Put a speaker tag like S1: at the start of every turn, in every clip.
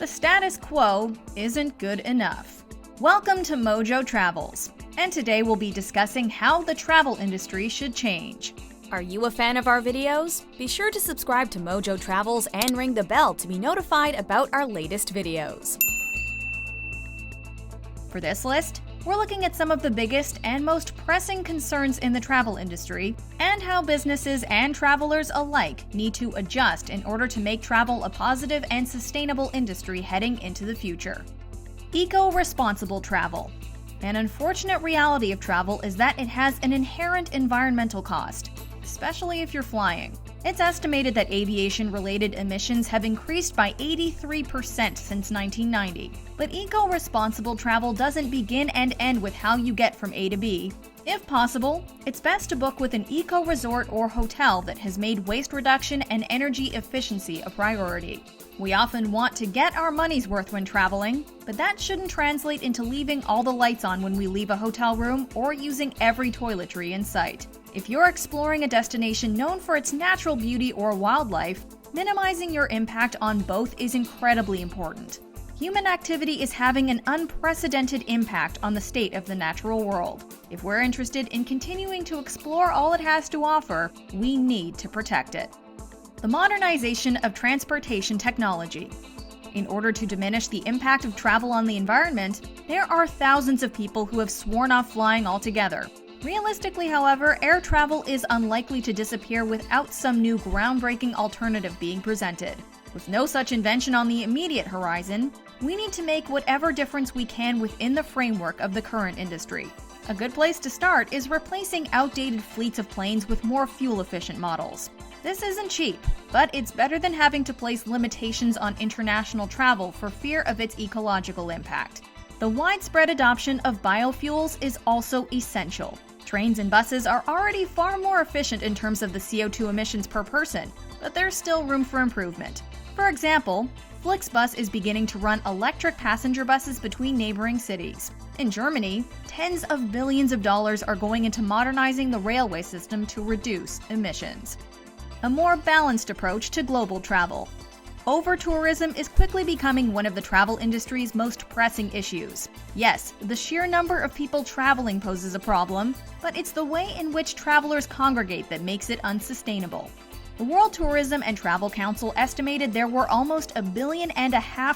S1: The status quo isn't good enough. Welcome to MojoTravels, and today we'll be discussing how the travel industry should change.
S2: Are you a fan of our videos? Be sure to subscribe to MojoTravels and ring the bell to be notified about our latest videos.
S1: For this list, we're looking at some of the biggest and most pressing concerns in the travel industry and how businesses and travelers alike need to adjust in order to make travel a positive and sustainable industry heading into the future. Eco-responsible travel. An unfortunate reality of travel is that it has an inherent environmental cost, especially if you're flying. It's estimated that aviation-related emissions have increased by 83% since 1990. But eco-responsible travel doesn't begin and end with how you get from A to B. If possible, it's best to book with an eco-resort or hotel that has made waste reduction and energy efficiency a priority. We often want to get our money's worth when traveling, but that shouldn't translate into leaving all the lights on when we leave a hotel room or using every toiletry in sight. If you're exploring a destination known for its natural beauty or wildlife, minimizing your impact on both is incredibly important. Human activity is having an unprecedented impact on the state of the natural world. If we're interested in continuing to explore all it has to offer, we need to protect it. The modernization of transportation technology. In order to diminish the impact of travel on the environment, there are thousands of people who have sworn off flying altogether. Realistically, however, air travel is unlikely to disappear without some new groundbreaking alternative being presented. With no such invention on the immediate horizon, we need to make whatever difference we can within the framework of the current industry. A good place to start is replacing outdated fleets of planes with more fuel-efficient models. This isn't cheap, but it's better than having to place limitations on international travel for fear of its ecological impact. The widespread adoption of biofuels is also essential. Trains and buses are already far more efficient in terms of the CO2 emissions per person, but there's still room for improvement. For example, Flixbus is beginning to run electric passenger buses between neighboring cities. In Germany, tens of billions of dollars are going into modernizing the railway system to reduce emissions. A more balanced approach to global travel. Over-tourism is quickly becoming one of the travel industry's most pressing issues. Yes, the sheer number of people traveling poses a problem, but it's the way in which travelers congregate that makes it unsustainable. The World Tourism and Travel Council estimated there were almost 1.5 billion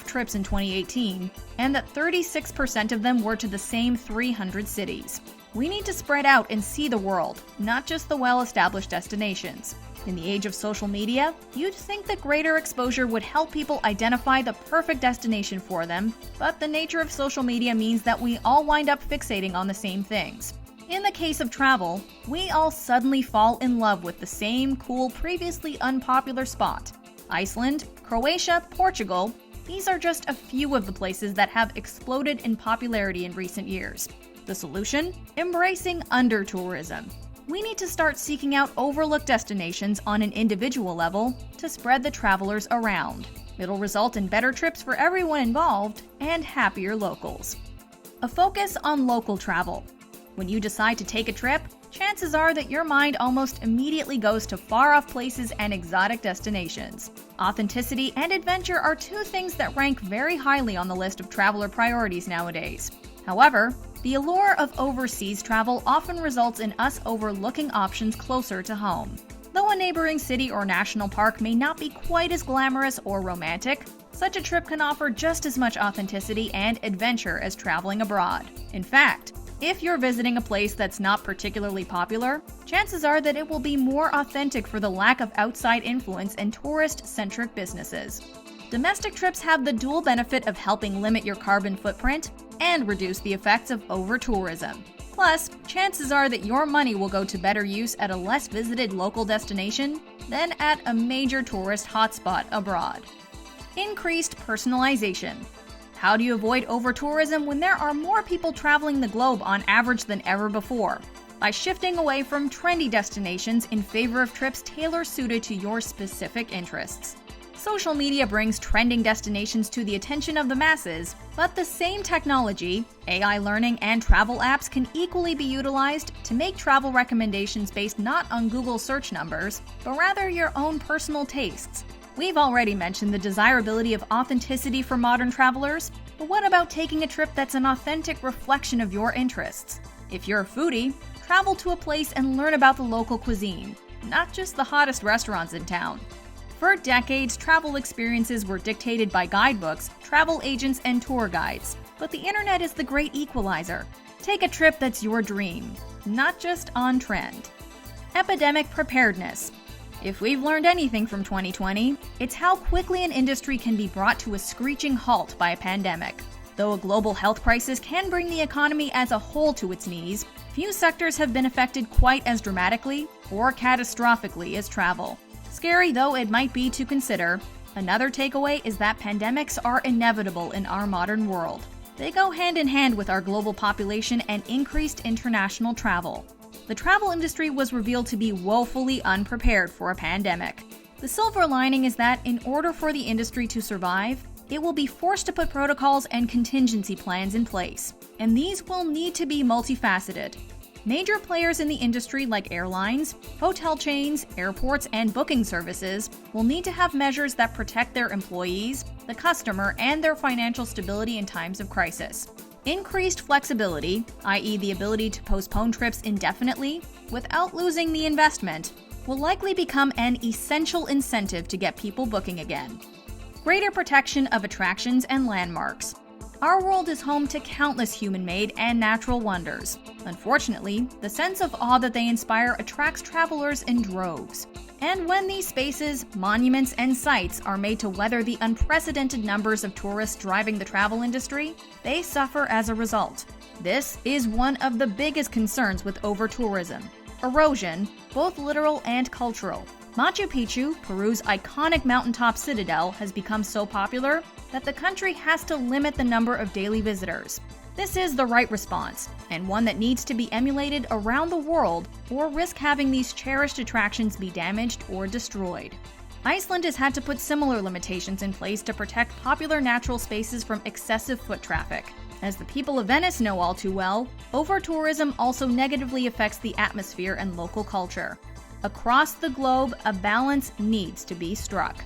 S1: trips in 2018, and that 36% of them were to the same 300 cities. We need to spread out and see the world, not just the well-established destinations. In the age of social media, you'd think that greater exposure would help people identify the perfect destination for them, but the nature of social media means that we all wind up fixating on the same things. In the case of travel, we all suddenly fall in love with the same cool, previously unpopular spot. Iceland, Croatia, Portugal, these are just a few of the places that have exploded in popularity in recent years. The solution? Embracing under-tourism. We need to start seeking out overlooked destinations on an individual level to spread the travelers around. It'll result in better trips for everyone involved and happier locals. A focus on local travel. When you decide to take a trip, chances are that your mind almost immediately goes to far-off places and exotic destinations. Authenticity and adventure are two things that rank very highly on the list of traveler priorities nowadays. However, the allure of overseas travel often results in us overlooking options closer to home. Though a neighboring city or national park may not be quite as glamorous or romantic, such a trip can offer just as much authenticity and adventure as traveling abroad. In fact, if you're visiting a place that's not particularly popular, chances are that it will be more authentic for the lack of outside influence and tourist-centric businesses. Domestic trips have the dual benefit of helping limit your carbon footprint and reduce the effects of over-tourism. Plus, chances are that your money will go to better use at a less visited local destination than at a major tourist hotspot abroad. Increased personalization. How do you avoid over-tourism when there are more people traveling the globe on average than ever before? By shifting away from trendy destinations in favor of trips tailor-suited to your specific interests. Social media brings trending destinations to the attention of the masses, but the same technology, AI learning, and travel apps can equally be utilized to make travel recommendations based not on Google search numbers, but rather your own personal tastes. We've already mentioned the desirability of authenticity for modern travelers, but what about taking a trip that's an authentic reflection of your interests? If you're a foodie, travel to a place and learn about the local cuisine, not just the hottest restaurants in town. For decades, travel experiences were dictated by guidebooks, travel agents, and tour guides, but the internet is the great equalizer. Take a trip that's your dream, not just on trend. Epidemic Preparedness. If we've learned anything from 2020, it's how quickly an industry can be brought to a screeching halt by a pandemic. Though a global health crisis can bring the economy as a whole to its knees, few sectors have been affected quite as dramatically or catastrophically as travel. Scary though it might be to consider, another takeaway is that pandemics are inevitable in our modern world. They go hand in hand with our global population and increased international travel. The travel industry was revealed to be woefully unprepared for a pandemic. The silver lining is that in order for the industry to survive, it will be forced to put protocols and contingency plans in place, and these will need to be multifaceted. Major players in the industry like airlines, hotel chains, airports, and booking services will need to have measures that protect their employees, the customer, and their financial stability in times of crisis. Increased flexibility, i.e. the ability to postpone trips indefinitely without losing the investment, will likely become an essential incentive to get people booking again. Greater protection of attractions and landmarks. Our world is home to countless human-made and natural wonders. Unfortunately, the sense of awe that they inspire attracts travelers in droves. And when these spaces, monuments, and sites are made to weather the unprecedented numbers of tourists driving the travel industry, they suffer as a result. This is one of the biggest concerns with over-tourism. Erosion, both literal and cultural. Machu Picchu, Peru's iconic mountaintop citadel, has become so popular that the country has to limit the number of daily visitors. This is the right response, and one that needs to be emulated around the world or risk having these cherished attractions be damaged or destroyed. Iceland has had to put similar limitations in place to protect popular natural spaces from excessive foot traffic. As the people of Venice know all too well, over-tourism also negatively affects the atmosphere and local culture. Across the globe, a balance needs to be struck,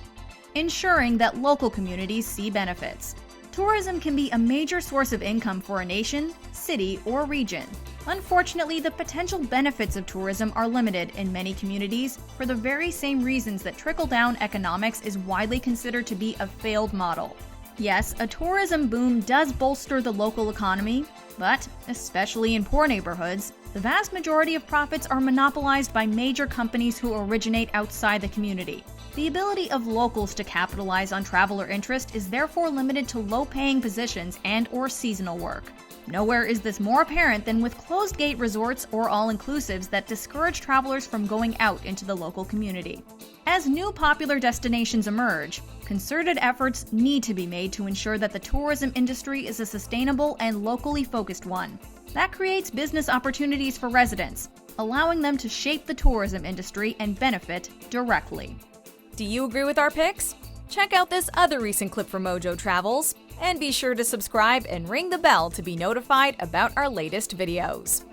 S1: ensuring that local communities see benefits. Tourism can be a major source of income for a nation, city, or region. Unfortunately, the potential benefits of tourism are limited in many communities for the very same reasons that trickle-down economics is widely considered to be a failed model. Yes, a tourism boom does bolster the local economy, but, especially in poor neighborhoods, the vast majority of profits are monopolized by major companies who originate outside the community. The ability of locals to capitalize on traveler interest is therefore limited to low-paying positions and/or seasonal work. Nowhere is this more apparent than with closed-gate resorts or all-inclusives that discourage travelers from going out into the local community. As new popular destinations emerge, concerted efforts need to be made to ensure that the tourism industry is a sustainable and locally focused one. That creates business opportunities for residents, allowing them to shape the tourism industry and benefit directly.
S2: Do you agree with our picks? Check out this other recent clip from MojoTravels, and be sure to subscribe and ring the bell to be notified about our latest videos.